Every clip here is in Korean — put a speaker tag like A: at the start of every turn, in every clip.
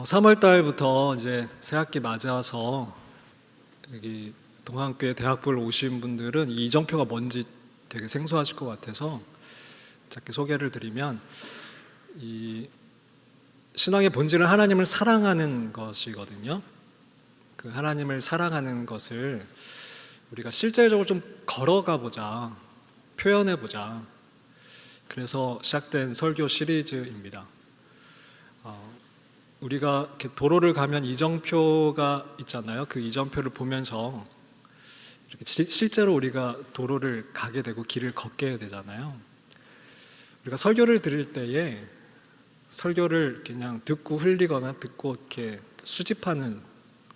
A: 3월 달부터 이제 새학기 맞아서 여기 동안교회 대학부를 오신 분들은 이 이정표가 뭔지 되게 생소하실 것 같아서 짧게 소개를 드리면, 이 신앙의 본질은 하나님을 사랑하는 것이거든요. 그 하나님을 사랑하는 것을 우리가 실제적으로 좀 걸어가 보자, 표현해 보자. 그래서 시작된 설교 시리즈입니다. 우리가 이렇게 도로를 가면 이정표가 있잖아요. 그 이정표를 보면서 이렇게 실제로 우리가 도로를 가게 되고 길을 걷게 되잖아요. 우리가 설교를 들을 때에 설교를 그냥 듣고 흘리거나 듣고 이렇게 수집하는,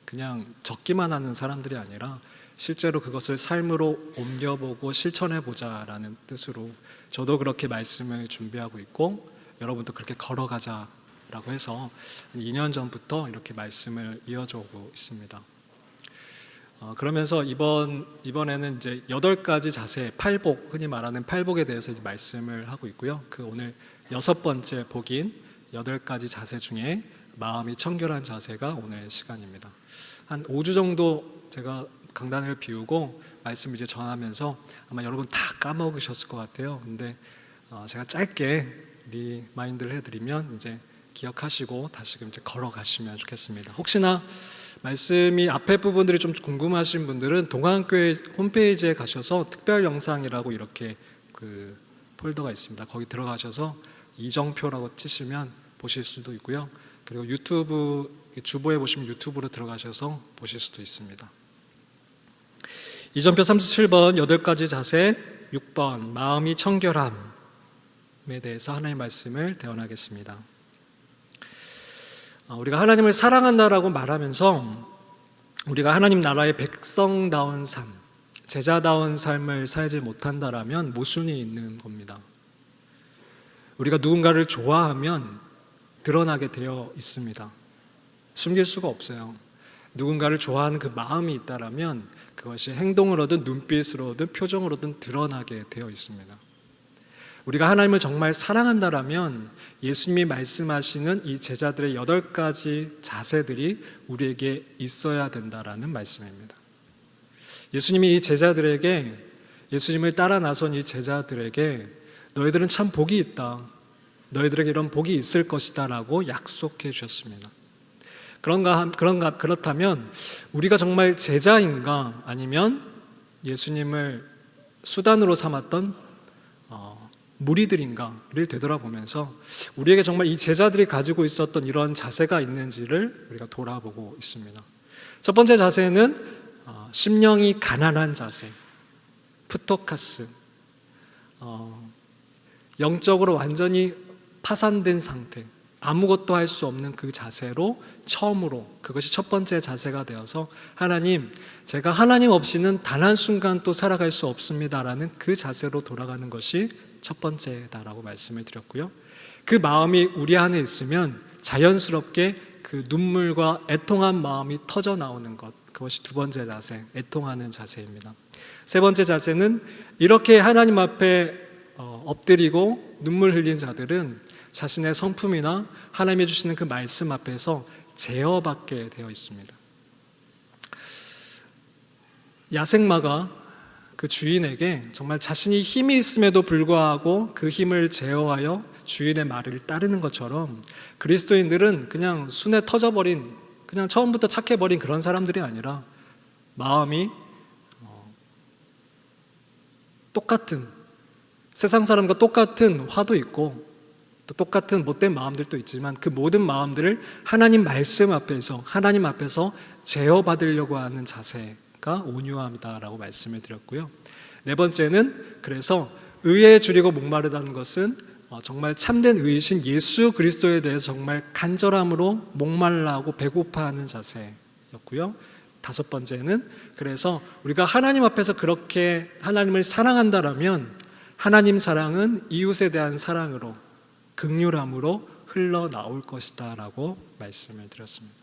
A: 그냥 적기만 하는 사람들이 아니라 실제로 그것을 삶으로 옮겨보고 실천해보자라는 뜻으로 저도 그렇게 말씀을 준비하고 있고, 여러분도 그렇게 걸어가자 라고 해서 2년 전부터 이렇게 말씀을 이어져 오고 있습니다. 그러면서 이번에는 이제 8가지 자세, 팔복, 흔히 말하는 팔복에 대해서 이제 말씀을 하고 있고요. 그 오늘 6번째 복인 8가지 자세 중에 마음이 청결한 자세가 오늘 시간입니다. 한 5주 정도 제가 강단을 비우고 말씀 이제 전하면서 아마 여러분 다 까먹으셨을 것 같아요. 근데 제가 짧게 리마인드를 해드리면 이제 기억하시고 다시금 이제 걸어가시면 좋겠습니다. 혹시나 말씀이 앞에 부분들이 좀 궁금하신 분들은 동안교회 홈페이지에 가셔서 특별 영상이라고 이렇게 그 폴더가 있습니다. 거기 들어가셔서 이정표라고 치시면 보실 수도 있고요. 그리고 유튜브 주보에 보시면 유튜브로 들어가셔서 보실 수도 있습니다. 이정표 37번 8가지 자세, 6번 마음이 청결함에 대해서 하나님의 말씀을 대언하겠습니다. 우리가 하나님을 사랑한다라고 말하면서 우리가 하나님 나라의 백성다운 삶, 제자다운 삶을 살지 못한다라면 모순이 있는 겁니다. 우리가 누군가를 좋아하면 드러나게 되어 있습니다. 숨길 수가 없어요. 누군가를 좋아하는 그 마음이 있다라면 그것이 행동으로든 눈빛으로든 표정으로든 드러나게 되어 있습니다. 우리가 하나님을 정말 사랑한다라면 예수님이 말씀하시는 이 제자들의 8가지 자세들이 우리에게 있어야 된다라는 말씀입니다. 예수님이 이 제자들에게, 예수님을 따라 나선 이 제자들에게 너희들은 참 복이 있다, 너희들에게 이런 복이 있을 것이다 라고 약속해 주셨습니다. 그렇다면 우리가 정말 제자인가, 아니면 예수님을 수단으로 삼았던 무리들인가를 되돌아보면서 우리에게 정말 이 제자들이 가지고 있었던 이런 자세가 있는지를 우리가 돌아보고 있습니다. 첫 번째 자세는 심령이 가난한 자세, 푸토카스, 영적으로 완전히 파산된 상태, 아무것도 할 수 없는 그 자세로 처음으로, 그것이 첫 번째 자세가 되어서 하나님, 제가 하나님 없이는 단 한순간 또 살아갈 수 없습니다라는 그 자세로 돌아가는 것이 첫 번째다라고 말씀을 드렸고요. 그 마음이 우리 안에 있으면 자연스럽게 그 눈물과 애통한 마음이 터져 나오는 것, 그것이 두 번째 자세, 애통하는 자세입니다. 세 번째 자세는 이렇게 하나님 앞에 엎드리고 눈물 흘린 자들은 자신의 성품이나 하나님이 주시는 그 말씀 앞에서 제어받게 되어 있습니다. 야생마가 그 주인에게 정말 자신이 힘이 있음에도 불구하고 그 힘을 제어하여 주인의 말을 따르는 것처럼 그리스도인들은 그냥 순에 터져버린, 그냥 처음부터 착해버린 그런 사람들이 아니라 마음이 똑같은, 세상 사람과 똑같은 화도 있고 또 똑같은 못된 마음들도 있지만 그 모든 마음들을 하나님 말씀 앞에서, 하나님 앞에서 제어받으려고 하는 자세가 온유함이다라고 말씀을 드렸고요. 네 번째는 그래서 의에 줄이고 목마르다는 것은 정말 참된 의이신 예수 그리스도에 대해서 정말 간절함으로 목말라하고 배고파하는 자세였고요. 다섯 번째는 그래서 우리가 하나님 앞에서 그렇게 하나님을 사랑한다라면 하나님 사랑은 이웃에 대한 사랑으로, 긍휼함으로 흘러나올 것이다 라고 말씀을 드렸습니다.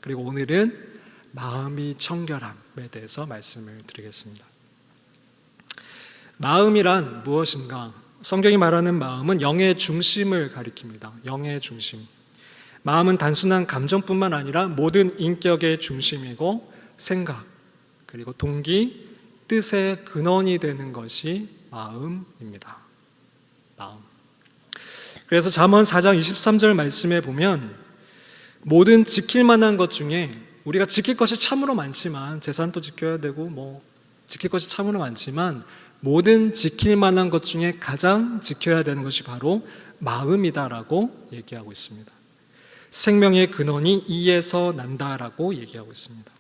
A: 그리고 오늘은 마음이 청결함에 대해서 말씀을 드리겠습니다. 마음이란 무엇인가? 성경이 말하는 마음은 영의 중심을 가리킵니다. 영의 중심. 마음은 단순한 감정뿐만 아니라 모든 인격의 중심이고 생각, 그리고 동기, 뜻의 근원이 되는 것이 마음입니다. 마음. 그래서 잠언 4장 23절 말씀에 보면 모든 지킬 만한 것 중에 우리가 지킬 것이 참으로 많지만 재산도 지켜야 되고 지킬 것이 참으로 많지만 모든 지킬 만한 것 중에 가장 지켜야 되는 것이 바로 마음이다라고 얘기하고 있습니다. 생명의 근원이 이에서 난다라고 얘기하고 있습니다.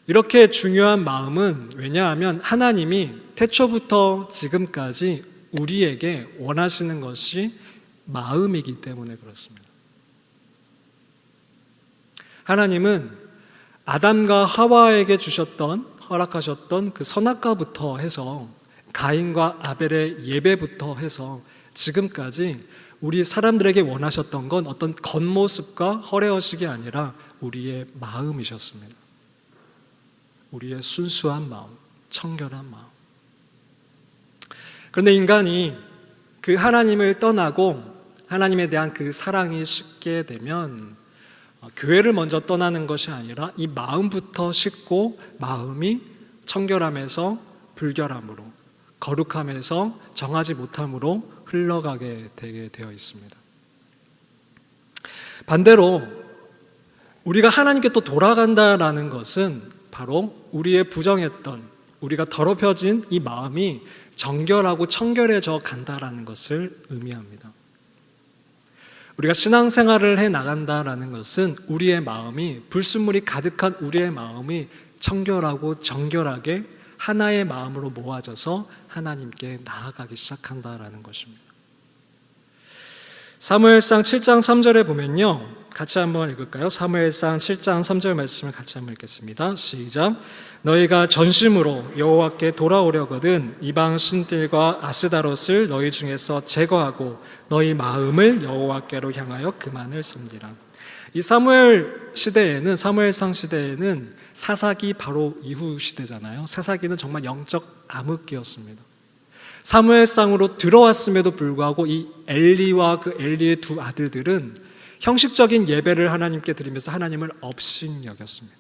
A: 이렇게 중요한 마음은 왜냐하면 하나님이 태초부터 지금까지 우리에게 원하시는 것이 마음이기 때문에 그렇습니다. 하나님은 아담과 하와에게 허락하셨던 그 선악과부터 해서 가인과 아벨의 예배부터 해서 지금까지 우리 사람들에게 원하셨던 건 어떤 겉모습과 허례허식이 아니라 우리의 마음이셨습니다. 우리의 순수한 마음, 청결한 마음. 그런데 인간이 그 하나님을 떠나고 하나님에 대한 그 사랑이 식게 되면 교회를 먼저 떠나는 것이 아니라 이 마음부터 식고 마음이 청결함에서 불결함으로, 거룩함에서 정하지 못함으로 흘러가게 되게 되어 있습니다. 반대로 우리가 하나님께 또 돌아간다라는 것은 바로 우리의 부정했던, 우리가 더럽혀진 이 마음이 정결하고 청결해져 간다라는 것을 의미합니다. 우리가 신앙생활을 해 나간다라는 것은 우리의 마음이, 불순물이 가득한 우리의 마음이 청결하고 정결하게 하나의 마음으로 모아져서 하나님께 나아가기 시작한다라는 것입니다. 사무엘상 7장 3절에 보면요, 같이 한번 읽을까요? 사무엘상 7장 3절 말씀을 같이 한번 읽겠습니다. 시작. 너희가 전심으로 여호와께 돌아오려거든 이방 신들과 아스다롯을 너희 중에서 제거하고 너희 마음을 여호와께로 향하여 그만을 섬기라. 이 사무엘상 시대에는 사사기 바로 이후 시대잖아요. 사사기는 정말 영적 암흑기였습니다. 사무엘상으로 들어왔음에도 불구하고 이 엘리와 그 엘리의 두 아들들은 형식적인 예배를 하나님께 드리면서 하나님을 업신여겼습니다.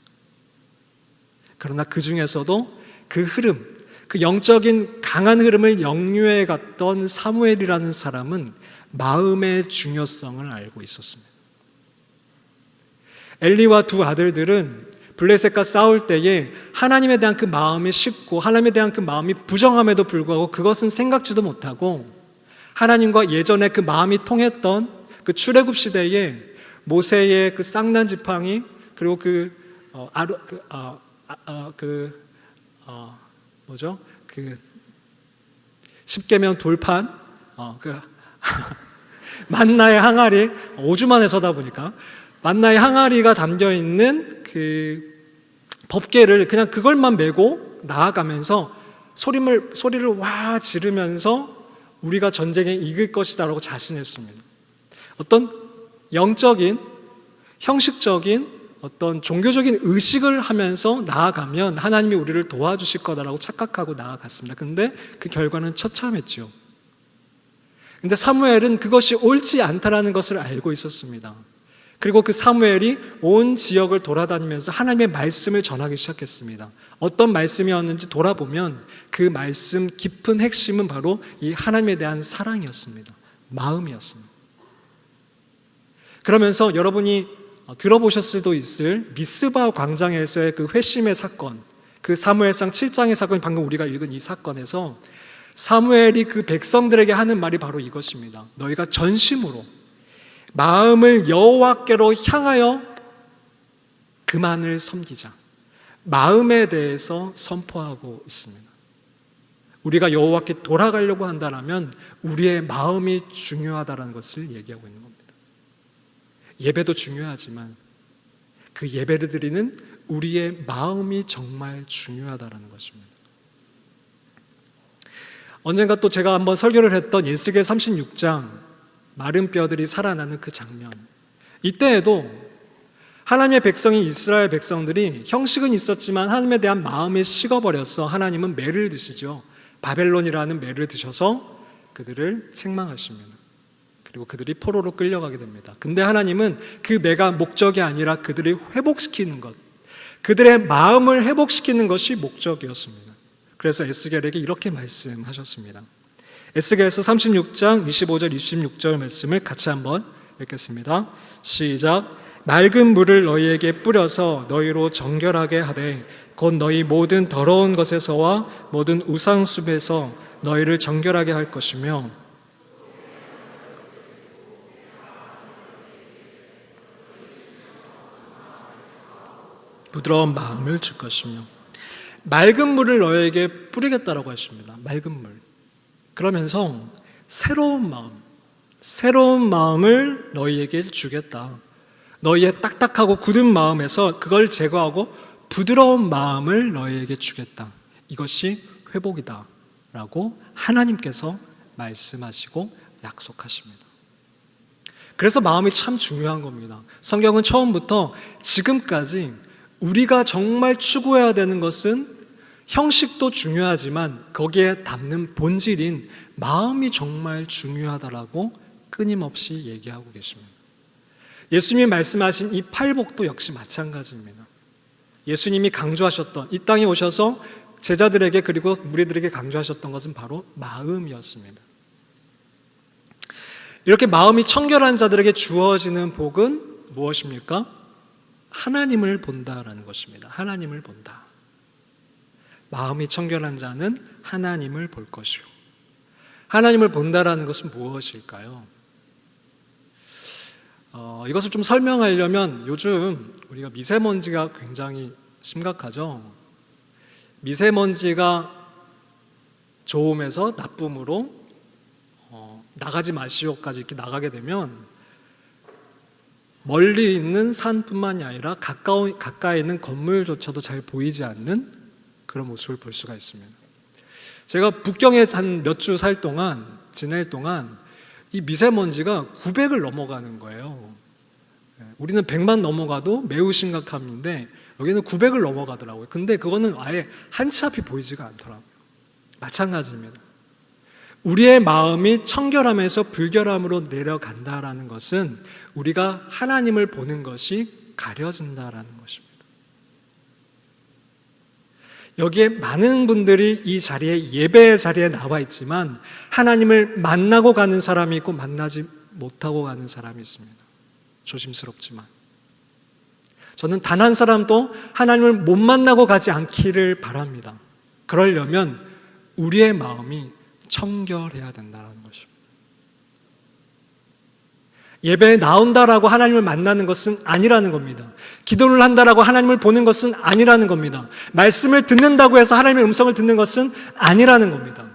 A: 그러나 그 중에서도 그 흐름, 그 영적인 강한 흐름을 역류해 갔던 사무엘이라는 사람은 마음의 중요성을 알고 있었습니다. 엘리와 두 아들들은 블레셋과 싸울 때에 하나님에 대한 그 마음이 식고 하나님에 대한 그 마음이 부정함에도 불구하고 그것은 생각지도 못하고 하나님과 예전에 그 마음이 통했던 그 출애굽 시대에 모세의 그 쌍난 지팡이 그리고 십계명 돌판 만나의 항아리 5주 만에 서다 보니까 만나의 항아리가 담겨 있는 그 법궤를 그냥 그걸만 메고 나아가면서 소리를 와 지르면서 우리가 전쟁에 이길 것이다라고 자신했습니다. 어떤 영적인 형식적인 어떤 종교적인 의식을 하면서 나아가면 하나님이 우리를 도와주실 거다라고 착각하고 나아갔습니다. 근데 그 결과는 처참했죠. 근데 사무엘은 그것이 옳지 않다라는 것을 알고 있었습니다. 그리고 그 사무엘이 온 지역을 돌아다니면서 하나님의 말씀을 전하기 시작했습니다. 어떤 말씀이었는지 돌아보면 그 말씀 깊은 핵심은 바로 이 하나님에 대한 사랑이었습니다. 마음이었습니다. 그러면서 여러분이 들어보셨을 수도 있을 미스바 광장에서의 그 회심의 사건, 그 사무엘상 7장의 사건이 방금 우리가 읽은 이 사건에서 사무엘이 그 백성들에게 하는 말이 바로 이것입니다. 너희가 전심으로 마음을 여호와께로 향하여 그만을 섬기자. 마음에 대해서 선포하고 있습니다. 우리가 여호와께 돌아가려고 한다면 우리의 마음이 중요하다는 것을 얘기하고 있는 겁니다. 예배도 중요하지만 그 예배를 드리는 우리의 마음이 정말 중요하다는 것입니다. 언젠가 또 제가 한번 설교를 했던 에스겔 36장 마른 뼈들이 살아나는 그 장면, 이때에도 하나님의 백성인 이스라엘 백성들이 형식은 있었지만 하나님에 대한 마음이 식어버려서 하나님은 매를 드시죠. 바벨론이라는 매를 드셔서 그들을 책망하십니다. 그리고 그들이 포로로 끌려가게 됩니다. 근데 하나님은 그 매가 목적이 아니라 그들을 회복시키는 것, 그들의 마음을 회복시키는 것이 목적이었습니다. 그래서 에스겔에게 이렇게 말씀하셨습니다. 에스겔서 36장 25절 26절 말씀을 같이 한번 읽겠습니다. 시작. 맑은 물을 너희에게 뿌려서 너희로 정결하게 하되 곧 너희 모든 더러운 것에서와 모든 우상숲에서 너희를 정결하게 할 것이며 부드러운 마음을 줄 것이며 맑은 물을 너희에게 뿌리겠다라고 하십니다. 맑은 물. 그러면서 새로운 마음을 너희에게 주겠다. 너희의 딱딱하고 굳은 마음에서 그걸 제거하고 부드러운 마음을 너희에게 주겠다. 이것이 회복이다 라고 하나님께서 말씀하시고 약속하십니다. 그래서 마음이 참 중요한 겁니다. 성경은 처음부터 지금까지 우리가 정말 추구해야 되는 것은 형식도 중요하지만 거기에 담는 본질인 마음이 정말 중요하다라고 끊임없이 얘기하고 계십니다. 예수님이 말씀하신 이 팔복도 역시 마찬가지입니다. 예수님이 강조하셨던, 이 땅에 오셔서 제자들에게 그리고 무리들에게 강조하셨던 것은 바로 마음이었습니다. 이렇게 마음이 청결한 자들에게 주어지는 복은 무엇입니까? 하나님을 본다라는 것입니다. 하나님을 본다. 마음이 청결한 자는 하나님을 볼 것이요. 하나님을 본다라는 것은 무엇일까요? 이것을 좀 설명하려면 요즘 우리가 미세먼지가 굉장히 심각하죠. 미세먼지가 좋음에서 나쁨으로 나가지 마시오까지 이렇게 나가게 되면 멀리 있는 산뿐만이 아니라 가까이 있는 건물조차도 잘 보이지 않는 그런 모습을 볼 수가 있습니다. 제가 북경에 한 몇 주 지낼 동안 이 미세먼지가 900을 넘어가는 거예요. 우리는 100만 넘어가도 매우 심각함인데 여기는 900을 넘어가더라고요. 근데 그거는 아예 한 치 앞이 보이지가 않더라고요. 마찬가지입니다. 우리의 마음이 청결함에서 불결함으로 내려간다라는 것은 우리가 하나님을 보는 것이 가려진다라는 것입니다. 여기에 많은 분들이 이 자리에 예배의 자리에 나와 있지만 하나님을 만나고 가는 사람이 있고 만나지 못하고 가는 사람이 있습니다. 조심스럽지만 저는 단 한 사람도 하나님을 못 만나고 가지 않기를 바랍니다. 그러려면 우리의 마음이 청결해야 된다는 것입니다. 예배에 나온다라고 하나님을 만나는 것은 아니라는 겁니다. 기도를 한다라고 하나님을 보는 것은 아니라는 겁니다. 말씀을 듣는다고 해서 하나님의 음성을 듣는 것은 아니라는 겁니다.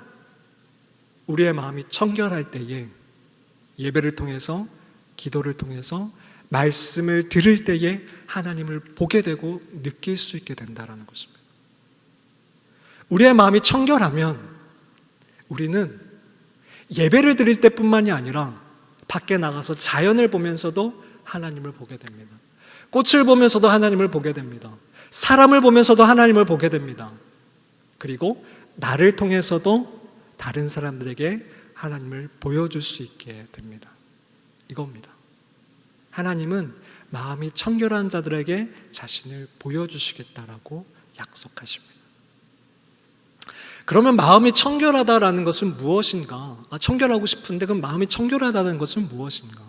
A: 우리의 마음이 청결할 때에 예배를 통해서 기도를 통해서 말씀을 들을 때에 하나님을 보게 되고 느낄 수 있게 된다는 것입니다. 우리의 마음이 청결하면 우리는 예배를 드릴 때뿐만이 아니라 밖에 나가서 자연을 보면서도 하나님을 보게 됩니다. 꽃을 보면서도 하나님을 보게 됩니다. 사람을 보면서도 하나님을 보게 됩니다. 그리고 나를 통해서도 다른 사람들에게 하나님을 보여줄 수 있게 됩니다. 이겁니다. 하나님은 마음이 청결한 자들에게 자신을 보여주시겠다라고 약속하십니다. 그러면 마음이 청결하다라는 것은 무엇인가? 청결하고 싶은데 그럼 마음이 청결하다는 것은 무엇인가?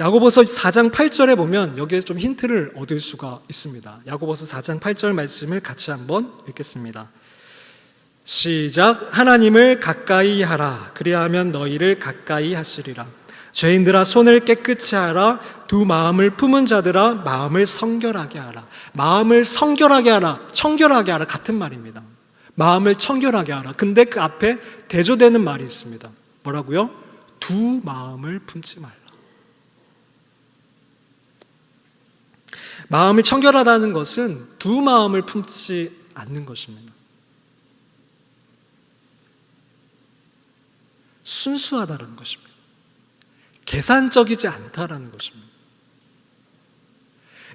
A: 야고보서 4장 8절에 보면 여기에 좀 힌트를 얻을 수가 있습니다. 야고보서 4장 8절 말씀을 같이 한번 읽겠습니다. 시작. 하나님을 가까이 하라. 그리하면 너희를 가까이 하시리라. 죄인들아 손을 깨끗이 하라. 두 마음을 품은 자들아 마음을 성결하게 하라. 마음을 성결하게 하라, 청결하게 하라 같은 말입니다. 마음을 청결하게 하라. 근데 그 앞에 대조되는 말이 있습니다. 뭐라고요? 두 마음을 품지 말라. 마음이 청결하다는 것은 두 마음을 품지 않는 것입니다. 순수하다는 것입니다. 계산적이지 않다라는 것입니다.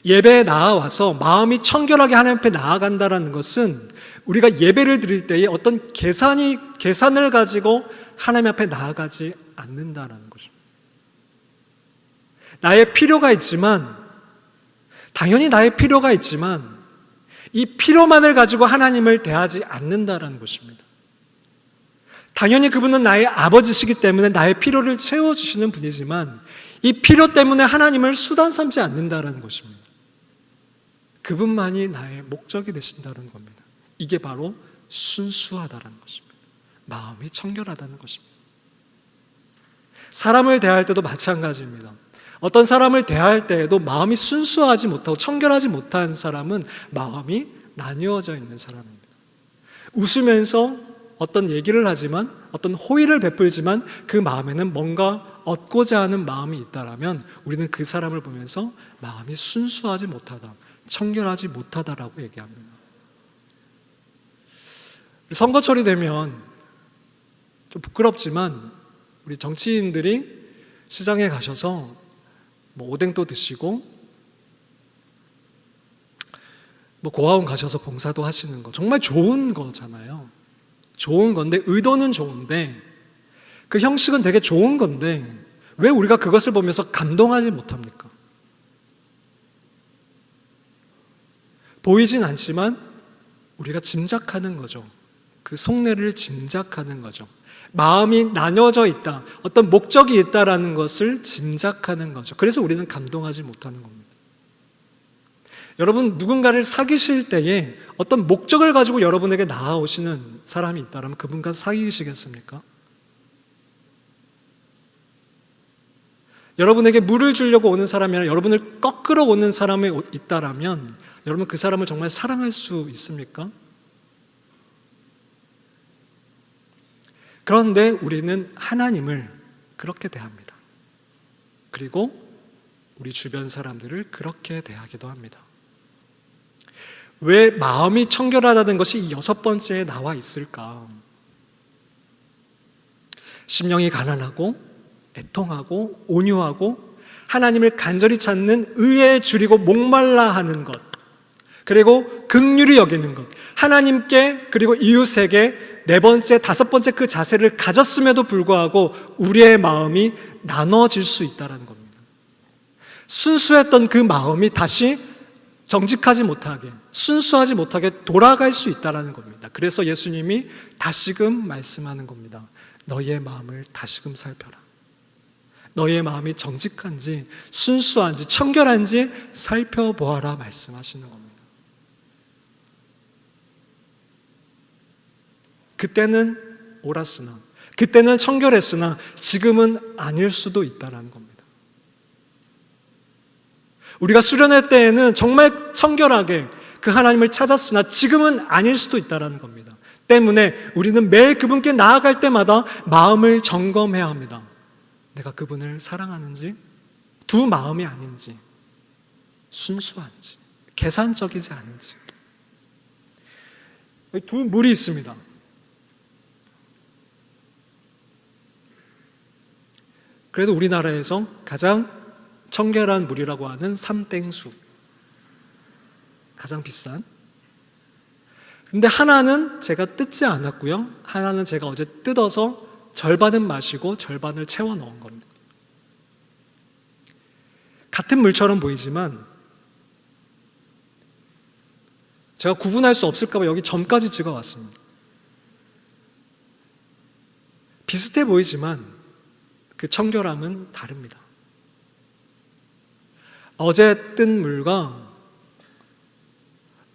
A: 예배에 나와서 마음이 청결하게 하나님 앞에 나아간다라는 것은 우리가 예배를 드릴 때에 어떤 계산을 가지고 하나님 앞에 나아가지 않는다라는 것입니다. 나의 필요가 있지만, 당연히 나의 필요가 있지만 이 필요만을 가지고 하나님을 대하지 않는다라는 것입니다. 당연히 그분은 나의 아버지시기 때문에 나의 필요를 채워주시는 분이지만 이 필요 때문에 하나님을 수단 삼지 않는다라는 것입니다. 그분만이 나의 목적이 되신다는 겁니다. 이게 바로 순수하다라는 것입니다. 마음이 청결하다는 것입니다. 사람을 대할 때도 마찬가지입니다. 어떤 사람을 대할 때에도 마음이 순수하지 못하고 청결하지 못한 사람은 마음이 나뉘어져 있는 사람입니다. 웃으면서 어떤 얘기를 하지만, 어떤 호의를 베풀지만 그 마음에는 뭔가 얻고자 하는 마음이 있다라면 우리는 그 사람을 보면서 마음이 순수하지 못하다, 청결하지 못하다라고 얘기합니다. 선거철이 되면 좀 부끄럽지만 우리 정치인들이 시장에 가셔서 오뎅도 드시고 고아원 가셔서 봉사도 하시는 거 정말 좋은 거잖아요. 좋은 건데, 의도는 좋은데, 그 형식은 되게 좋은 건데 왜 우리가 그것을 보면서 감동하지 못합니까? 보이진 않지만 우리가 짐작하는 거죠. 그 속내를 짐작하는 거죠. 마음이 나뉘어져 있다, 어떤 목적이 있다라는 것을 짐작하는 거죠. 그래서 우리는 감동하지 못하는 겁니다. 여러분, 누군가를 사귀실 때에 어떤 목적을 가지고 여러분에게 나아오시는 사람이 있다면 그분과 사귀시겠습니까? 여러분에게 물을 주려고 오는 사람이 아니라 여러분을 꺾으러 오는 사람이 있다면 여러분 그 사람을 정말 사랑할 수 있습니까? 그런데 우리는 하나님을 그렇게 대합니다. 그리고 우리 주변 사람들을 그렇게 대하기도 합니다. 왜 마음이 청결하다는 것이 이 6번째에 나와 있을까? 심령이 가난하고 애통하고 온유하고 하나님을 간절히 찾는 의에 줄이고 목말라 하는 것, 그리고 긍휼히 여기는 것, 하나님께 그리고 이웃에게 4번째, 5번째 그 자세를 가졌음에도 불구하고 우리의 마음이 나눠질 수 있다는 겁니다. 순수했던 그 마음이 다시 정직하지 못하게, 순수하지 못하게 돌아갈 수 있다는 겁니다. 그래서 예수님이 다시금 말씀하는 겁니다. 너희의 마음을 다시금 살펴라. 너희의 마음이 정직한지 순수한지 청결한지 살펴보아라 말씀하시는 겁니다. 그때는 옳았으나, 그때는 청결했으나 지금은 아닐 수도 있다는 겁니다. 우리가 수련회 때에는 정말 청결하게 그 하나님을 찾았으나 지금은 아닐 수도 있다는 겁니다. 때문에 우리는 매일 그분께 나아갈 때마다 마음을 점검해야 합니다. 내가 그분을 사랑하는지, 두 마음이 아닌지, 순수한지, 계산적이지 않은지. 두 물이 있습니다. 그래도 우리나라에서 가장 청결한 물이라고 하는 삼땡수, 가장 비싼. 근데 하나는 제가 뜯지 않았고요, 하나는 제가 어제 뜯어서 절반은 마시고 절반을 채워 넣은 겁니다. 같은 물처럼 보이지만 제가 구분할 수 없을까 봐 여기 점까지 찍어왔습니다. 비슷해 보이지만 그 청결함은 다릅니다. 어제 뜬 물과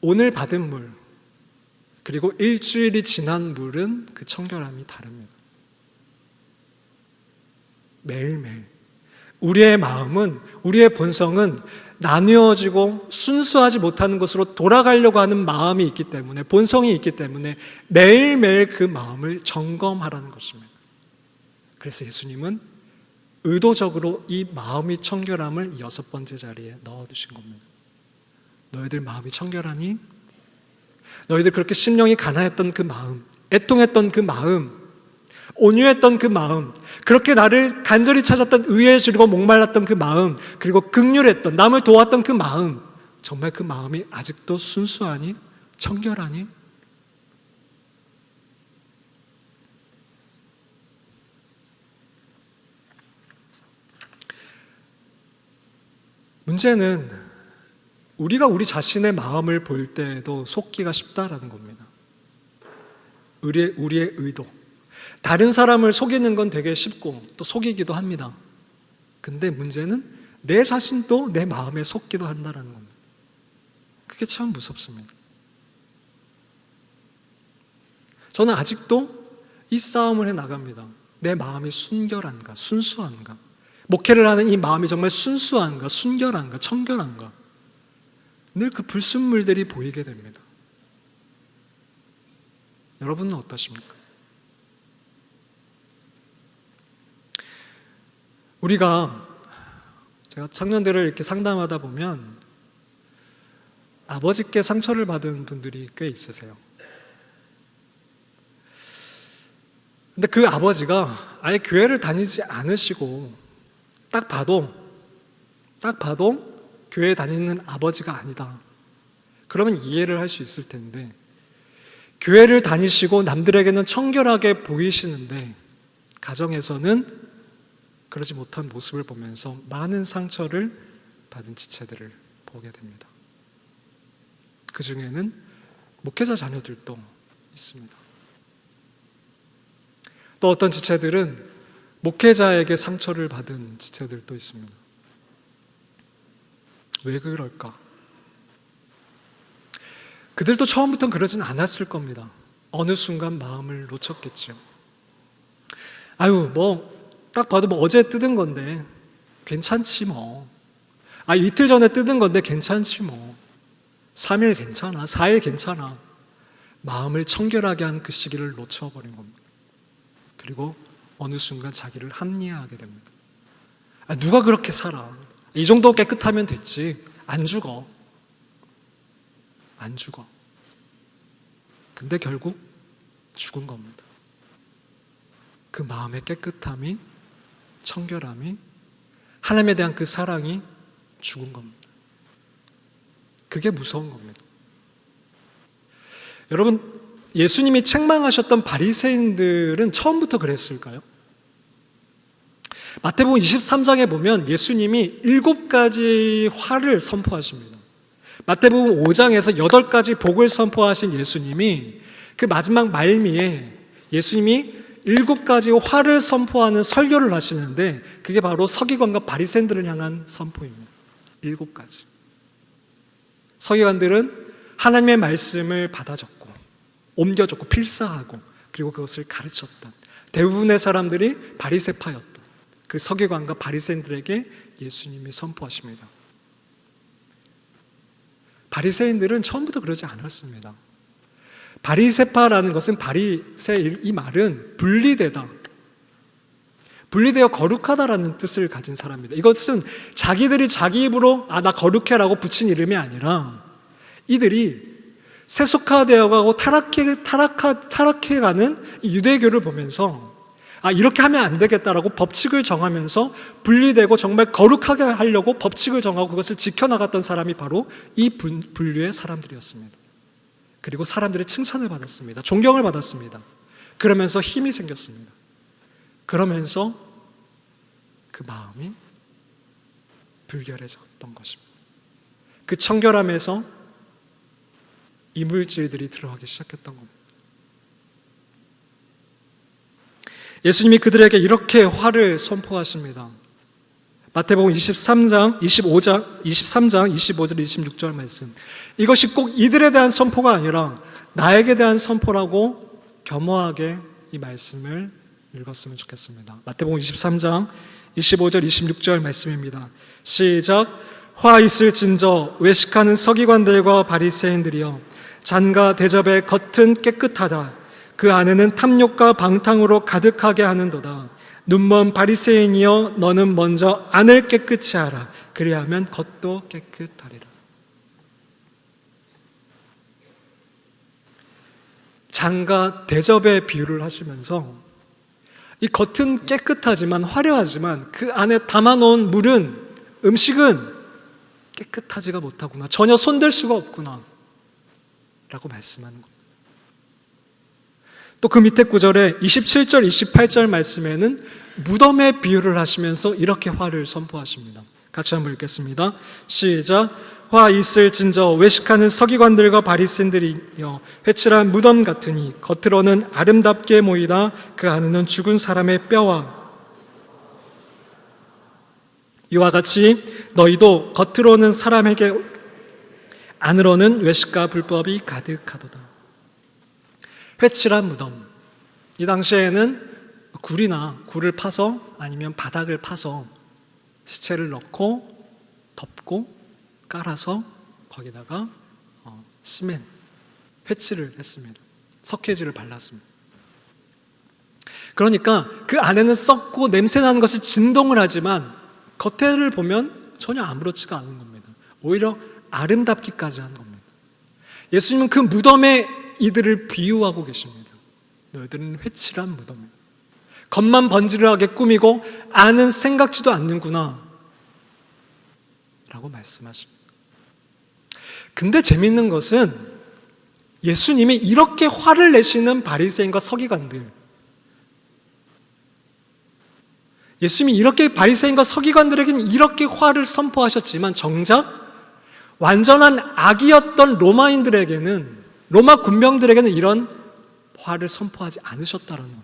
A: 오늘 받은 물, 그리고 일주일이 지난 물은 그 청결함이 다릅니다. 매일매일 우리의 마음은, 우리의 본성은 나뉘어지고 순수하지 못하는 것으로 돌아가려고 하는 마음이 있기 때문에, 본성이 있기 때문에 매일매일 그 마음을 점검하라는 것입니다. 그래서 예수님은 의도적으로 이 마음이 청결함을 6번째 자리에 넣어두신 겁니다. 너희들 마음이 청결하니? 너희들 그렇게 심령이 가난했던 그 마음, 애통했던 그 마음, 온유했던 그 마음, 그렇게 나를 간절히 찾았던, 의에 줄이고 목말랐던 그 마음, 그리고 긍휼했던, 남을 도왔던 그 마음, 정말 그 마음이 아직도 순수하니? 청결하니? 문제는 우리가 우리 자신의 마음을 볼 때에도 속기가 쉽다라는 겁니다. 우리의 의도. 다른 사람을 속이는 건 되게 쉽고 또 속이기도 합니다. 근데 문제는 내 자신도 내 마음에 속기도 한다는 겁니다. 그게 참 무섭습니다. 저는 아직도 이 싸움을 해나갑니다. 내 마음이 순결한가, 순수한가, 목회를 하는 이 마음이 정말 순수한가, 순결한가, 청결한가, 늘 그 불순물들이 보이게 됩니다. 여러분은 어떠십니까? 제가 청년들을 이렇게 상담하다 보면 아버지께 상처를 받은 분들이 꽤 있으세요. 근데 그 아버지가 아예 교회를 다니지 않으시고 딱 봐도 교회 다니는 아버지가 아니다. 그러면 이해를 할 수 있을 텐데, 교회를 다니시고 남들에게는 청결하게 보이시는데 가정에서는 그러지 못한 모습을 보면서 많은 상처를 받은 지체들을 보게 됩니다. 그 중에는 목회자 자녀들도 있습니다. 또 어떤 지체들은 목회자에게 상처를 받은 지체들도 있습니다. 왜 그럴까? 그들도 처음부터는 그러진 않았을 겁니다. 어느 순간 마음을 놓쳤겠지요. 딱 봐도 어제 뜯은 건데 괜찮지 뭐. 이틀 전에 뜯은 건데 괜찮지 뭐. 3일 괜찮아, 4일 괜찮아. 마음을 청결하게 한 그 시기를 놓쳐버린 겁니다. 그리고 어느 순간 자기를 합리화하게 됩니다. 누가 그렇게 살아? 이 정도 깨끗하면 됐지. 안 죽어. 근데 결국 죽은 겁니다. 그 마음의 깨끗함이, 청결함이, 하나님에 대한 그 사랑이 죽은 겁니다. 그게 무서운 겁니다. 여러분, 예수님이 책망하셨던 바리새인들은 처음부터 그랬을까요? 마태복음 23장에 보면 예수님이 7가지 화를 선포하십니다. 마태복음 5장에서 8가지 복을 선포하신 예수님이 그 마지막 말미에 예수님이 7가지 화를 선포하는 설교를 하시는데, 그게 바로 서기관과 바리새인들을 향한 선포입니다. 7가지. 서기관들은 하나님의 말씀을 받아 적고 옮겨 적고 필사하고 그리고 그것을 가르쳤던, 대부분의 사람들이 바리새파였던 그 서기관과 바리새인들에게 예수님이 선포하십니다. 바리새인들은 처음부터 그러지 않았습니다. 바리새파라는 것은, 이 말은 분리되다, 분리되어 거룩하다라는 뜻을 가진 사람입니다. 이것은 자기들이 자기 입으로 나 거룩해라고 붙인 이름이 아니라, 이들이 세속화되어가고 타락해가는 유대교를 보면서 이렇게 하면 안 되겠다라고 법칙을 정하면서 분리되고 정말 거룩하게 하려고 법칙을 정하고 그것을 지켜나갔던 사람이 바로 이 분류의 사람들이었습니다. 그리고 사람들의 칭찬을 받았습니다. 존경을 받았습니다. 그러면서 힘이 생겼습니다. 그러면서 그 마음이 불결해졌던 것입니다. 그 청결함에서 이물질들이 들어가기 시작했던 겁니다. 예수님이 그들에게 이렇게 화를 선포하십니다. 마태복음 23장 25절 26절 말씀. 이것이 꼭 이들에 대한 선포가 아니라 나에게 대한 선포라고 겸허하게 이 말씀을 읽었으면 좋겠습니다. 마태복음 23장 25절 26절 말씀입니다. 시작. 화 있을진저 외식하는 서기관들과 바리새인들이여, 잔과 대접의 겉은 깨끗하다. 그 안에는 탐욕과 방탕으로 가득하게 하는도다. 눈먼 바리새인이여, 너는 먼저 안을 깨끗이 하라. 그리하면 겉도 깨끗하리라. 잔과 대접의 비유를 하시면서 이 겉은 깨끗하지만, 화려하지만 그 안에 담아놓은 물은, 음식은 깨끗하지가 못하구나, 전혀 손댈 수가 없구나 라고 말씀하는 겁니다. 또 그 밑에 구절에 27절 28절 말씀에는 무덤의 비유를 하시면서 이렇게 화를 선포하십니다. 같이 한번 읽겠습니다. 시작. 화 있을진저 외식하는 서기관들과 바리새인들이여 회칠한 무덤 같으니 겉으로는 아름답게 모이다 그 안에는 죽은 사람의 뼈와 이와 같이 너희도 겉으로는 사람에게 안으로는 외식과 불법이 가득하도다. 회칠한 무덤. 이 당시에는 굴을 파서 아니면 바닥을 파서 시체를 넣고 덮고 깔아서 거기다가 시멘, 회칠을 했습니다. 석회질을 발랐습니다. 그러니까 그 안에는 썩고 냄새나는 것이 진동을 하지만 겉에를 보면 전혀 아무렇지가 않은 겁니다. 오히려 아름답기까지 한 겁니다. 예수님은 그 무덤에 이들을 비유하고 계십니다. 너희들은 회칠한 무덤이다. 겉만 번지르하게 꾸미고 안은 생각지도 않는구나 라고 말씀하십니다. 근데 재밌는 것은 예수님이 이렇게 화를 내시는 바리새인과 서기관들, 예수님이 이렇게 바리새인과 서기관들에게는 이렇게 화를 선포하셨지만 정작 완전한 악이었던 로마인들에게는, 로마 군병들에게는 이런 화를 선포하지 않으셨다는 것.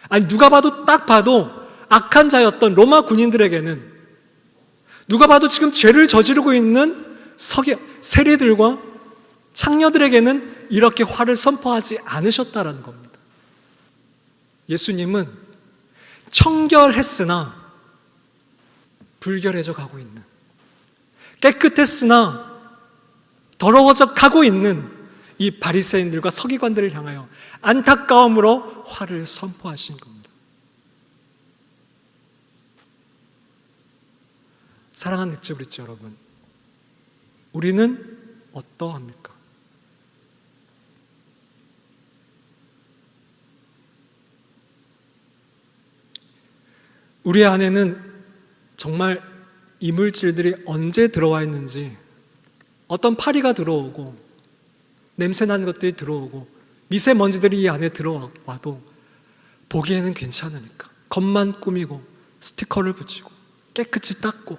A: 아니, 누가 봐도 딱 봐도 악한 자였던 로마 군인들에게는, 누가 봐도 지금 죄를 저지르고 있는 세리들과 창녀들에게는 이렇게 화를 선포하지 않으셨다는 겁니다. 예수님은 청결했으나 불결해져 가고 있는, 깨끗했으나 더러워져 가고 있는 이 바리새인들과 서기관들을 향하여 안타까움으로 화를 선포하신 겁니다. 사랑하는 엑스브릿지 여러분, 우리는 어떠합니까? 우리 안에는 정말 이물질들이 언제 들어와 있는지, 어떤 파리가 들어오고 냄새나는 것들이 들어오고 미세먼지들이 이 안에 들어와도 보기에는 괜찮으니까 겉만 꾸미고 스티커를 붙이고 깨끗이 닦고,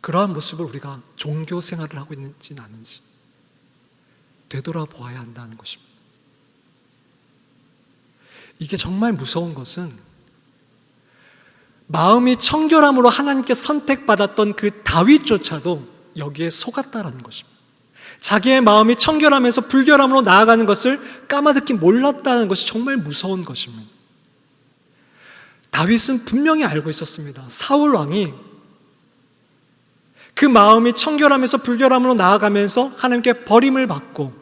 A: 그러한 모습을 우리가 종교 생활을 하고 있는지 아닌지 되돌아보아야 한다는 것입니다. 이게 정말 무서운 것은 마음이 청결함으로 하나님께 선택받았던 그 다윗조차도 여기에 속았다라는 것입니다. 자기의 마음이 청결하면서 불결함으로 나아가는 것을 까마득히 몰랐다는 것이 정말 무서운 것입니다. 다윗은 분명히 알고 있었습니다. 사울 왕이 그 마음이 청결하면서 불결함으로 나아가면서 하나님께 버림을 받고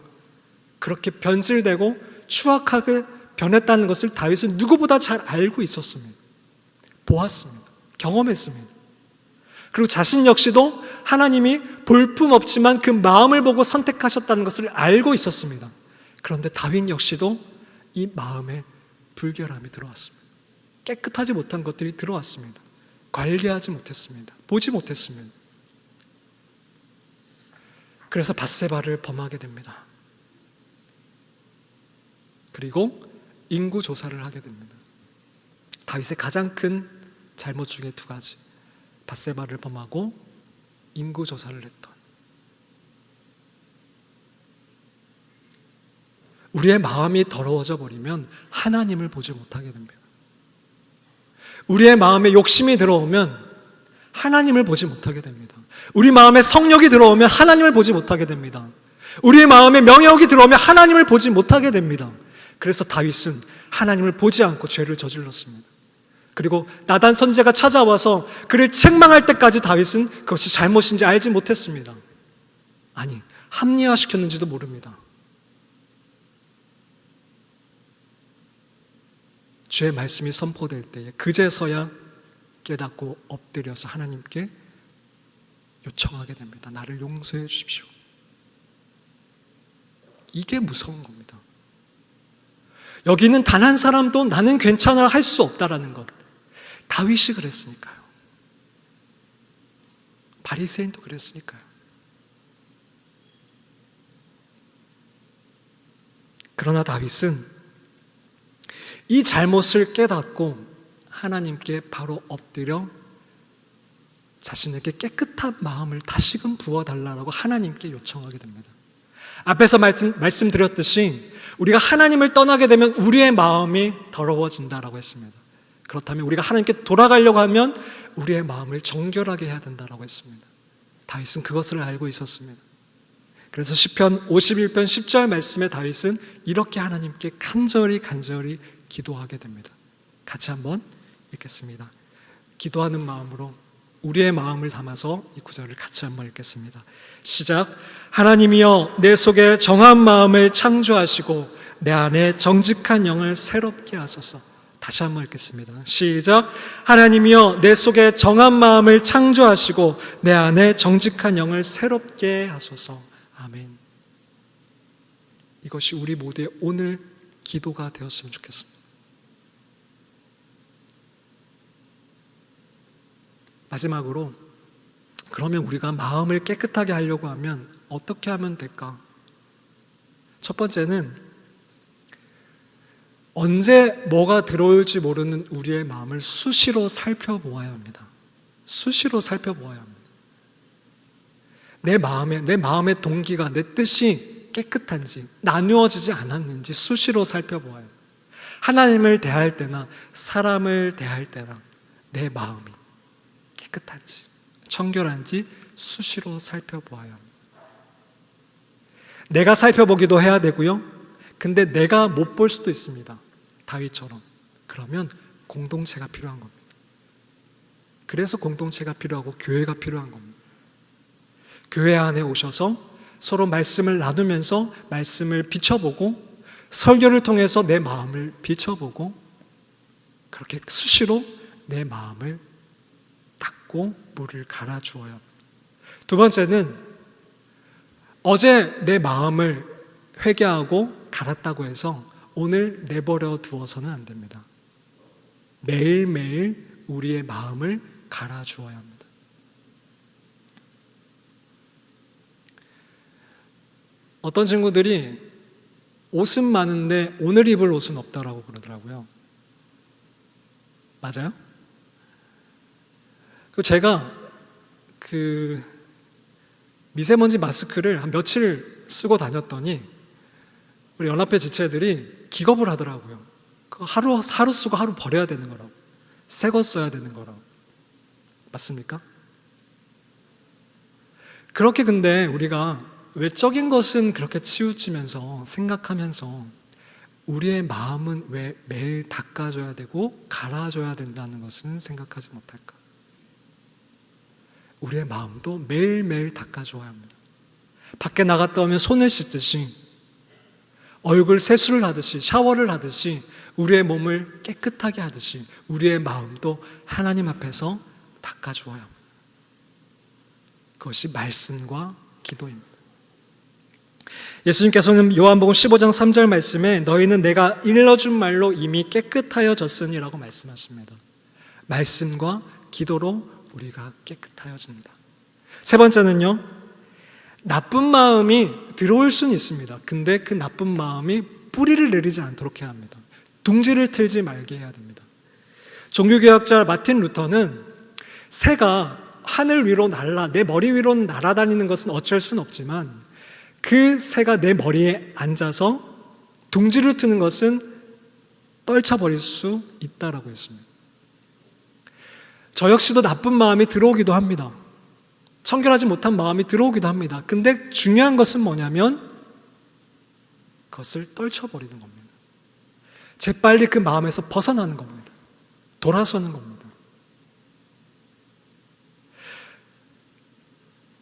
A: 그렇게 변질되고 추악하게 변했다는 것을 다윗은 누구보다 잘 알고 있었습니다. 보았습니다. 경험했습니다. 그리고 자신 역시도 하나님이 볼품없지만 그 마음을 보고 선택하셨다는 것을 알고 있었습니다. 그런데 다윗 역시도 이 마음에 불결함이 들어왔습니다. 깨끗하지 못한 것들이 들어왔습니다. 관리하지 못했습니다. 보지 못했습니다. 그래서 밧세바를 범하게 됩니다. 그리고 인구 조사를 하게 됩니다. 다윗의 가장 큰 잘못 중에 두 가지, 밧세바를 범하고 인구 조사를 했던. 우리의 마음이 더러워져 버리면 하나님을 보지 못하게 됩니다. 우리의 마음에 욕심이 들어오면 하나님을 보지 못하게 됩니다. 우리 마음에 성욕이 들어오면 하나님을 보지 못하게 됩니다. 우리의 마음에 명예욕이 들어오면 하나님을 보지 못하게 됩니다. 그래서 다윗은 하나님을 보지 않고 죄를 저질렀습니다. 그리고 나단 선지자가 찾아와서 그를 책망할 때까지 다윗은 그것이 잘못인지 알지 못했습니다. 아니, 합리화시켰는지도 모릅니다. 주의 말씀이 선포될 때에 그제서야 깨닫고 엎드려서 하나님께 요청하게 됩니다. 나를 용서해 주십시오. 이게 무서운 겁니다. 여기는 단 한 사람도 나는 괜찮아 할 수 없다라는 것. 다윗이 그랬으니까요. 바리새인도 그랬으니까요. 그러나 다윗은 이 잘못을 깨닫고 하나님께 바로 엎드려 자신에게 깨끗한 마음을 다시금 부어달라고 하나님께 요청하게 됩니다. 앞에서 말씀드렸듯이 우리가 하나님을 떠나게 되면 우리의 마음이 더러워진다라고 했습니다. 그렇다면 우리가 하나님께 돌아가려고 하면 우리의 마음을 정결하게 해야 된다라고 했습니다. 다윗은 그것을 알고 있었습니다. 그래서 시편 51편 10절 말씀에 다윗은 이렇게 하나님께 간절히 기도하게 됩니다. 같이 한번 읽겠습니다. 기도하는 마음으로 우리의 마음을 담아서 이 구절을 같이 한번 읽겠습니다. 시작. 하나님이여 내 속에 정한 마음을 창조하시고 내 안에 정직한 영을 새롭게 하소서. 다시 한번 읽겠습니다. 시작. 하나님이여 내 속에 정한 마음을 창조하시고 내 안에 정직한 영을 새롭게 하소서. 아멘. 이것이 우리 모두의 오늘 기도가 되었으면 좋겠습니다. 마지막으로 그러면 우리가 마음을 깨끗하게 하려고 하면 어떻게 하면 될까? 첫 번째는 언제 뭐가 들어올지 모르는 우리의 마음을 수시로 살펴보아야 합니다. 수시로 살펴보아야 합니다. 내 마음의 동기가, 내 뜻이 깨끗한지, 나누어지지 않았는지 수시로 살펴보아야 합니다. 하나님을 대할 때나 사람을 대할 때나 내 마음이 깨끗한지, 청결한지 수시로 살펴보아야 합니다. 내가 살펴보기도 해야 되고요. 근데 내가 못 볼 수도 있습니다. 다윗처럼. 그러면 공동체가 필요한 겁니다. 그래서 공동체가 필요하고 교회가 필요한 겁니다. 교회 안에 오셔서 서로 말씀을 나누면서 말씀을 비춰보고 설교를 통해서 내 마음을 비춰보고 그렇게 수시로 내 마음을 닦고 물을 갈아주어야 합니다. 두 번째는 어제 내 마음을 회개하고 갈았다고 해서 오늘 내버려 두어서는 안 됩니다. 매일매일 우리의 마음을 갈아주어야 합니다. 어떤 친구들이 옷은 많은데 오늘 입을 옷은 없다라고 그러더라고요. 맞아요? 제가 미세먼지 마스크를 한 며칠 쓰고 다녔더니 우리 연합회 지체들이 기겁을 하더라고요. 하루 쓰고 하루 버려야 되는 거라고. 새 거 써야 되는 거라고. 맞습니까? 그렇게 근데 우리가 외적인 것은 그렇게 치우치면서 생각하면서 우리의 마음은 왜 매일 닦아줘야 되고 갈아줘야 된다는 것은 생각하지 못할까? 우리의 마음도 매일매일 닦아줘야 합니다. 밖에 나갔다 오면 손을 씻듯이 얼굴 세수를 하듯이 샤워를 하듯이 우리의 몸을 깨끗하게 하듯이 우리의 마음도 하나님 앞에서 닦아주어야 합니다. 그것이 말씀과 기도입니다. 예수님께서는 요한복음 15장 3절 말씀에 너희는 내가 일러준 말로 이미 깨끗하여졌으니라고 말씀하십니다. 말씀과 기도로 우리가 깨끗하여집니다. 세 번째는요, 나쁜 마음이 들어올 수는 있습니다. 근데 그 나쁜 마음이 뿌리를 내리지 않도록 해야 합니다. 둥지를 틀지 말게 해야 됩니다. 종교개혁자 마틴 루터는 새가 하늘 위로 내 머리 위로 날아다니는 것은 어쩔 수는 없지만 그 새가 내 머리에 앉아서 둥지를 트는 것은 떨쳐버릴 수 있다라고 했습니다. 저 역시도 나쁜 마음이 들어오기도 합니다. 청결하지 못한 마음이 들어오기도 합니다. 근데 중요한 것은 뭐냐면 그것을 떨쳐버리는 겁니다. 재빨리 그 마음에서 벗어나는 겁니다. 돌아서는 겁니다.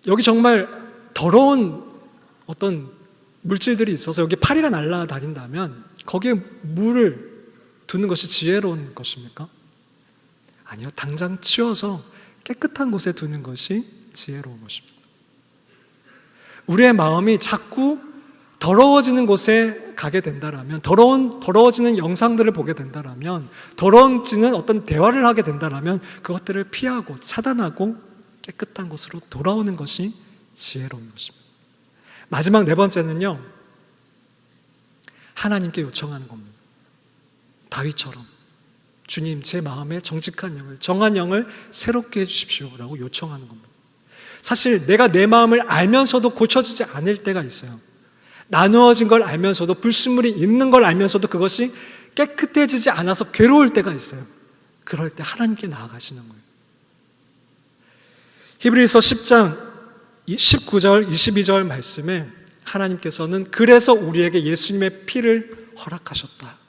A: 여기 정말 더러운 어떤 물질들이 있어서 여기 파리가 날아다닌다면 거기에 물을 두는 것이 지혜로운 것입니까? 아니요. 당장 치워서 깨끗한 곳에 두는 것이 지혜로운 것입니다. 우리의 마음이 자꾸 더러워지는 곳에 가게 된다라면, 더러워지는 영상들을 보게 된다라면, 더러워지는 어떤 대화를 하게 된다라면 그것들을 피하고 차단하고 깨끗한 곳으로 돌아오는 것이 지혜로운 것입니다. 마지막 네 번째는요, 하나님께 요청하는 겁니다. 다윗처럼 주님, 제 마음에 정직한 영을, 정한 영을 새롭게 해주십시오라고 요청하는 겁니다. 사실 내가 내 마음을 알면서도 고쳐지지 않을 때가 있어요. 나누어진 걸 알면서도, 불순물이 있는 걸 알면서도 그것이 깨끗해지지 않아서 괴로울 때가 있어요. 그럴 때 하나님께 나아가시는 거예요. 히브리서 10장 19절, 22절 말씀에 하나님께서는 그래서 우리에게 예수님의 피를 허락하셨다.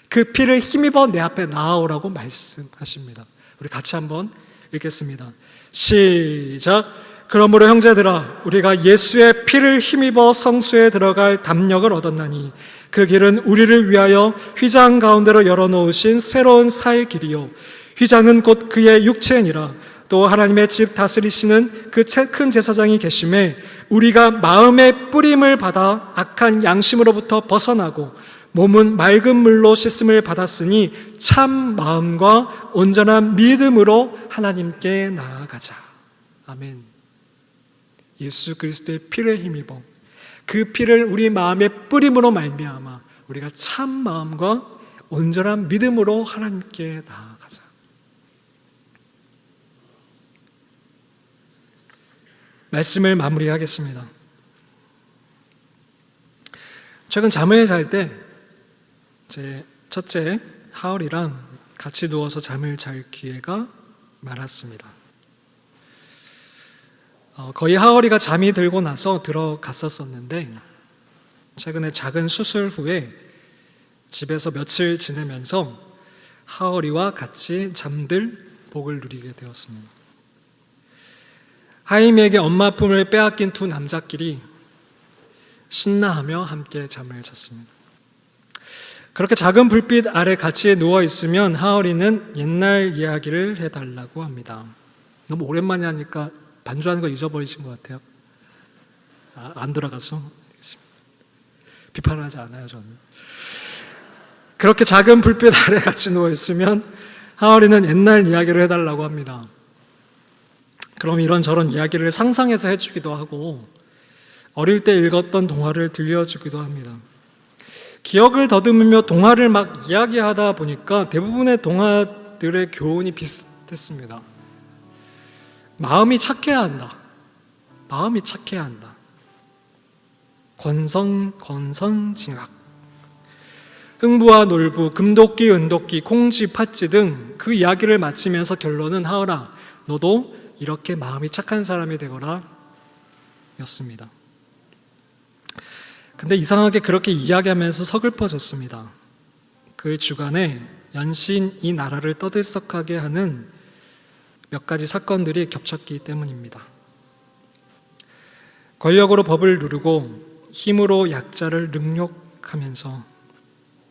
A: 그 피를 힘입어 내 앞에 나아오라고 말씀하십니다. 우리 같이 한번 읽겠습니다. 시작. 그러므로 형제들아, 우리가 예수의 피를 힘입어 성소에 들어갈 담력을 얻었나니 그 길은 우리를 위하여 휘장 가운데로 열어놓으신 새로운 살 길이요, 휘장은 곧 그의 육체니라. 또 하나님의 집 다스리시는 그 큰 제사장이 계심에 우리가 마음의 뿌림을 받아 악한 양심으로부터 벗어나고 몸은 맑은 물로 씻음을 받았으니 참 마음과 온전한 믿음으로 하나님께 나아가자. 아멘. 예수 그리스도의 피를 힘입어 그 피를 우리 마음의 뿌림으로 말미암아 우리가 참 마음과 온전한 믿음으로 하나님께 나아가자. 말씀을 마무리하겠습니다. 최근 잠을 잘 때 제 첫째 하울이랑 같이 누워서 잠을 잘 기회가 많았습니다. 거의 하울이가 잠이 들고 나서 들어갔었는데 최근에 작은 수술 후에 집에서 며칠 지내면서 하울이와 같이 잠들 복을 누리게 되었습니다. 하임에게 엄마 품을 빼앗긴 두 남자끼리 신나하며 함께 잠을 잤습니다. 그렇게 작은 불빛 아래 같이 누워 있으면 하울이는 옛날 이야기를 해달라고 합니다. 너무 오랜만에 하니까 반주하는 거 잊어버리신 것 같아요. 안 들어가서 알겠습니다. 비판하지 않아요, 저는. 그렇게 작은 불빛 아래 같이 누워 있으면 하울이는 옛날 이야기를 해달라고 합니다. 그럼 이런저런 이야기를 상상해서 해주기도 하고 어릴 때 읽었던 동화를 들려주기도 합니다. 기억을 더듬으며 동화를 막 이야기하다 보니까 대부분의 동화들의 교훈이 비슷했습니다. 마음이 착해야 한다. 마음이 착해야 한다. 권선징악. 흥부와 놀부, 금도끼, 은도끼, 콩쥐, 팥쥐 등 그 이야기를 마치면서 결론은 하울아, 너도 이렇게 마음이 착한 사람이 되거라 였습니다. 근데 이상하게 그렇게 이야기하면서 서글퍼졌습니다. 그 주간에 연신 이 나라를 떠들썩하게 하는 몇 가지 사건들이 겹쳤기 때문입니다. 권력으로 법을 누르고 힘으로 약자를 능욕하면서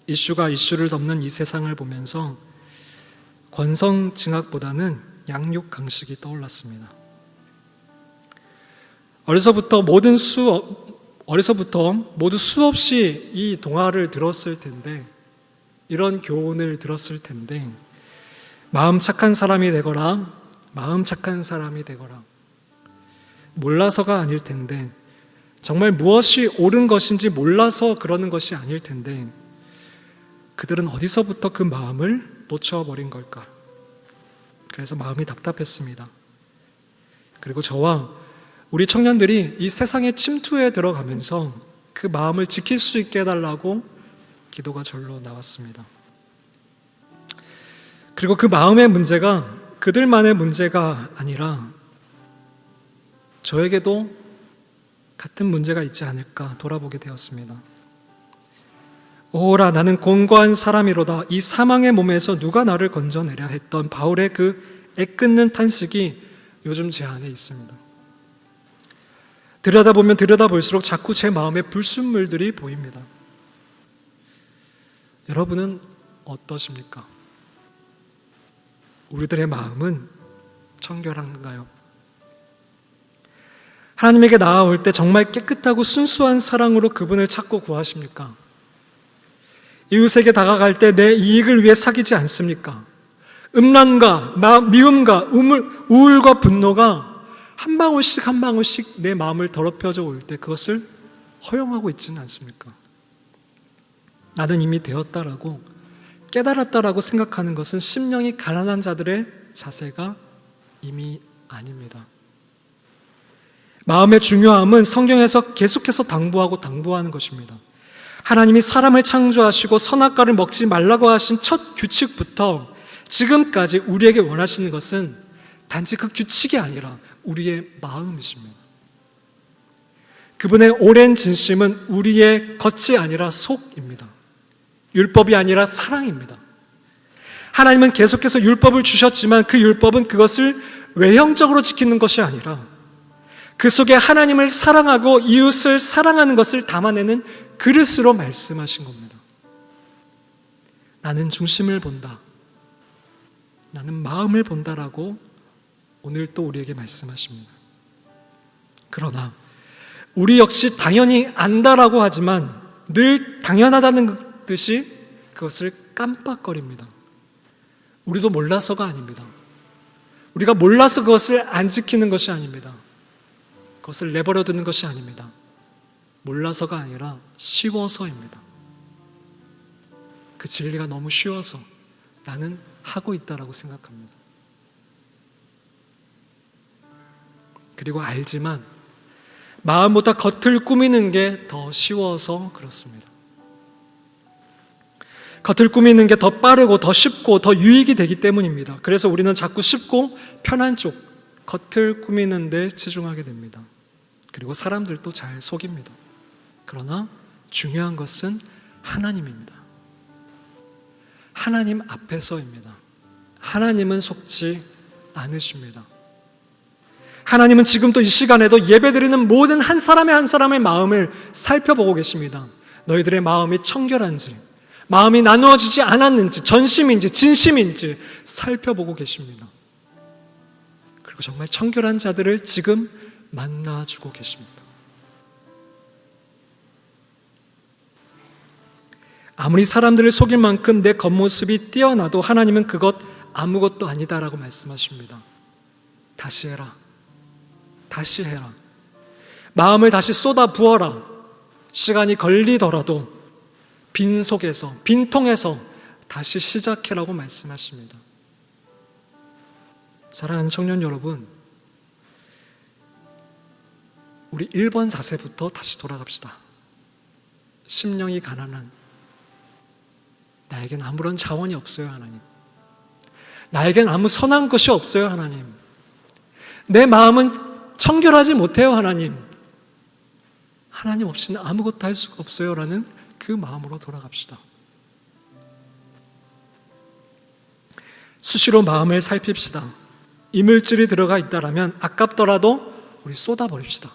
A: 이슈가 이슈를 덮는 이 세상을 보면서 권성징악보다는 양육강식이 떠올랐습니다. 어려서부터 모두 수없이 이 동화를 들었을 텐데, 이런 교훈을 들었을 텐데, 마음 착한 사람이 되거라, 마음 착한 사람이 되거라. 몰라서가 아닐 텐데, 정말 무엇이 옳은 것인지 몰라서 그러는 것이 아닐 텐데, 그들은 어디서부터 그 마음을 놓쳐버린 걸까? 그래서 마음이 답답했습니다. 그리고 저와 우리 청년들이 이 세상의 침투에 들어가면서 그 마음을 지킬 수 있게 해달라고 기도가 절로 나왔습니다. 그리고 그 마음의 문제가 그들만의 문제가 아니라 저에게도 같은 문제가 있지 않을까 돌아보게 되었습니다. 오라, 나는 곤고한 사람이로다. 이 사망의 몸에서 누가 나를 건져내랴 했던 바울의 그 애끓는 탄식이 요즘 제 안에 있습니다. 들여다보면 들여다볼수록 자꾸 제 마음에 불순물들이 보입니다. 여러분은 어떠십니까? 우리들의 마음은 청결한가요? 하나님에게 나아올 때 정말 깨끗하고 순수한 사랑으로 그분을 찾고 구하십니까? 이웃에게 다가갈 때 내 이익을 위해 사귀지 않습니까? 음란과 미움과 우울과 분노가 한 방울씩 한 방울씩 내 마음을 더럽혀져 올 때 그것을 허용하고 있지는 않습니까? 나는 이미 되었다라고 깨달았다라고 생각하는 것은 심령이 가난한 자들의 자세가 이미 아닙니다. 마음의 중요함은 성경에서 계속해서 당부하는 것입니다. 하나님이 사람을 창조하시고 선악과를 먹지 말라고 하신 첫 규칙부터 지금까지 우리에게 원하시는 것은 단지 그 규칙이 아니라 우리의 마음이십니다. 그분의 오랜 진심은 우리의 겉이 아니라 속입니다. 율법이 아니라 사랑입니다. 하나님은 계속해서 율법을 주셨지만 그 율법은 그것을 외형적으로 지키는 것이 아니라 그 속에 하나님을 사랑하고 이웃을 사랑하는 것을 담아내는 그릇으로 말씀하신 겁니다. 나는 중심을 본다. 나는 마음을 본다라고 오늘 또 우리에게 말씀하십니다. 그러나 우리 역시 당연히 안다라고 하지만 늘 당연하다는 듯이 그것을 깜빡거립니다. 우리도 몰라서가 아닙니다. 우리가 몰라서 그것을 안 지키는 것이 아닙니다. 그것을 내버려 두는 것이 아닙니다. 몰라서가 아니라 쉬워서입니다. 그 진리가 너무 쉬워서 나는 하고 있다라고 생각합니다. 그리고 알지만 마음보다 겉을 꾸미는 게 더 쉬워서 그렇습니다. 겉을 꾸미는 게 더 빠르고 더 쉽고 더 유익이 되기 때문입니다. 그래서 우리는 자꾸 쉽고 편한 쪽, 겉을 꾸미는 데 치중하게 됩니다. 그리고 사람들도 잘 속입니다. 그러나 중요한 것은 하나님입니다. 하나님 앞에서입니다. 하나님은 속지 않으십니다. 하나님은 지금도 이 시간에도 예배드리는 모든 한 사람의 마음을 살펴보고 계십니다. 너희들의 마음이 청결한지, 마음이 나누어지지 않았는지, 전심인지 진심인지 살펴보고 계십니다. 그리고 정말 청결한 자들을 지금 만나주고 계십니다. 아무리 사람들을 속일 만큼 내 겉모습이 뛰어나도 하나님은 그것 아무것도 아니다라고 말씀하십니다. 다시 해라. 다시 해라. 마음을 다시 쏟아 부어라. 시간이 걸리더라도 빈 속에서, 빈통에서 다시 시작해라고 말씀하십니다. 사랑하는 청년 여러분, 우리 1번 자세부터 다시 돌아갑시다. 심령이 가난한, 나에겐 아무런 자원이 없어요, 하나님. 나에겐 아무 선한 것이 없어요, 하나님. 내 마음은 청결하지 못해요, 하나님. 하나님 없이는 아무것도 할 수가 없어요 라는 그 마음으로 돌아갑시다. 수시로 마음을 살핍시다. 이물질이 들어가 있다라면 아깝더라도 우리 쏟아버립시다.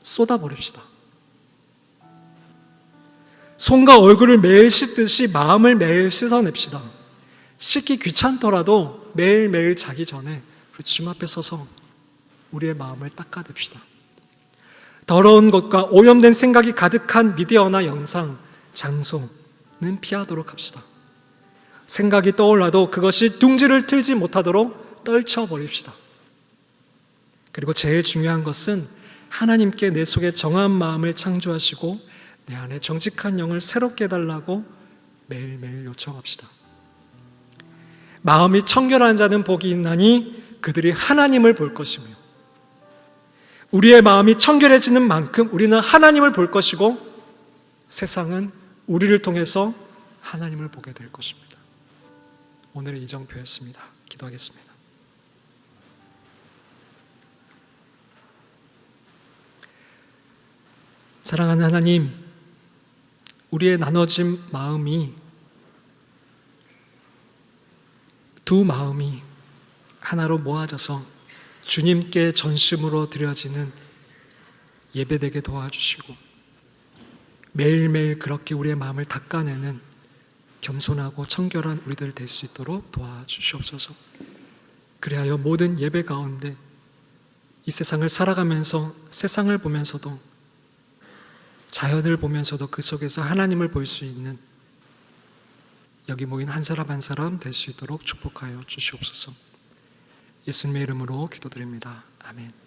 A: 쏟아버립시다. 손과 얼굴을 매일 씻듯이 마음을 매일 씻어냅시다. 씻기 귀찮더라도 매일매일 자기 전에 주님 앞에 서서 우리의 마음을 닦아냅시다. 더러운 것과 오염된 생각이 가득한 미디어나 영상, 장소는 피하도록 합시다. 생각이 떠올라도 그것이 둥지를 틀지 못하도록 떨쳐버립시다. 그리고 제일 중요한 것은 하나님께 내 속에 정한 마음을 창조하시고 내 안에 정직한 영을 새롭게 해달라고 매일매일 요청합시다. 마음이 청결한 자는 복이 있나니 그들이 하나님을 볼 것이며, 우리의 마음이 청결해지는 만큼 우리는 하나님을 볼 것이고 세상은 우리를 통해서 하나님을 보게 될 것입니다. 오늘의 이정표였습니다. 기도하겠습니다. 사랑하는 하나님, 우리의 나눠진 마음이, 두 마음이 하나로 모아져서 주님께 전심으로 드려지는 예배되게 도와주시고 매일매일 그렇게 우리의 마음을 닦아내는 겸손하고 청결한 우리들 될 수 있도록 도와주시옵소서. 그리하여 모든 예배 가운데 이 세상을 살아가면서 세상을 보면서도 자연을 보면서도 그 속에서 하나님을 볼 수 있는 여기 모인 한 사람 한 사람 될 수 있도록 축복하여 주시옵소서. 예수님의 이름으로 기도드립니다. 아멘.